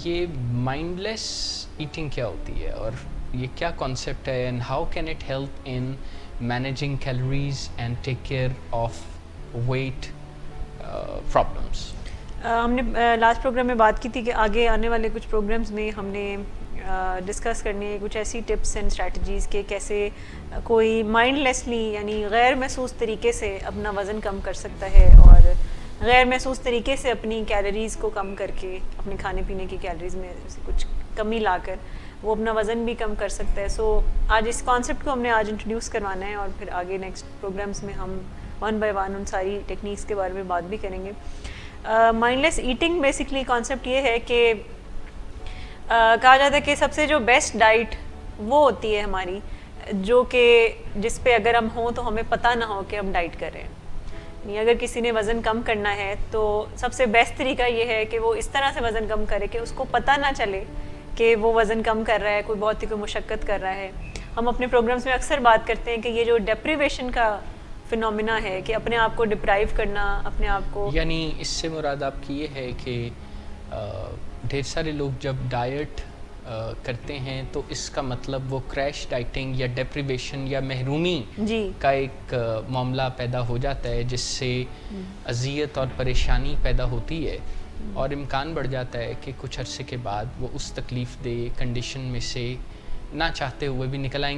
یہ مائنڈ لیس ایٹنگ کیا ہوتی ہے اور یہ کیا کانسیپٹ ہے and how can it help in managing calories and take care of weight problems? ہم نے لاسٹ پروگرام میں بات کی تھی کہ آگے آنے والے کچھ پروگرامز میں ہم نے ڈسکس کرنی ہے کچھ ایسی ٹپس اینڈ اسٹریٹجیز کہ کیسے کوئی مائنڈ لیسلی یعنی غیر محسوس طریقے سے اپنا وزن کم کر سکتا ہے اور غیر محسوس طریقے سے اپنی کیلوریز کو کم کر کے اپنے کھانے پینے کی کیلوریز میں سے کچھ کمی لا کر وہ اپنا وزن بھی کم کر سکتا ہے. سو آج اس کانسیپٹ کو ہم نے آج انٹروڈیوس کروانا ہے اور پھر آگے نیکسٹ پروگرامس میں ہم ون بائی ون ان ساری ٹیکنیکس کے بارے میں بات بھی کریں گے. مائنڈ لیس ایٹنگ بیسکلی کانسیپٹ یہ ہے کہ کہا جاتا ہے کہ سب سے جو بیسٹ ڈائٹ وہ ہوتی ہے ہماری جو کہ جس پہ اگر ہم ہوں تو ہمیں پتہ نہ ہو کہ ہم ڈائٹ کر رہے ہیں. یعنی اگر کسی نے وزن کم کرنا ہے تو سب سے بیسٹ طریقہ یہ ہے کہ وہ اس طرح سے وزن کم کرے کہ اس کو پتہ نہ چلے کہ وہ وزن کم کر رہا ہے, کوئی بہت ہی کوئی مشقت کر رہا ہے. ہم اپنے پروگرامس میں اکثر بات کرتے ہیں کہ یہ جو ڈیپریویشن کا فنومینا ہے کہ اپنے آپ کو ڈپرائیو کرنا, اپنے آپ کو, یعنی اس سے مراد آپ کی یہ ہے کہ ڈھیر سارے لوگ جب ڈائٹ کرتے ہیں تو اس کا مطلب وہ کریش ڈائٹنگ یا ڈیپریویشن یا محرومی کا ایک معاملہ پیدا ہو جاتا ہے جس سے اذیت اور پریشانی پیدا ہوتی ہے اور امکان بڑھ جاتا ہے کہ کچھ عرصے کے بعد وہ اس تکلیف دہ کنڈیشن میں سے نہ چاہتے ہوئے بھی نکل آئیں گے.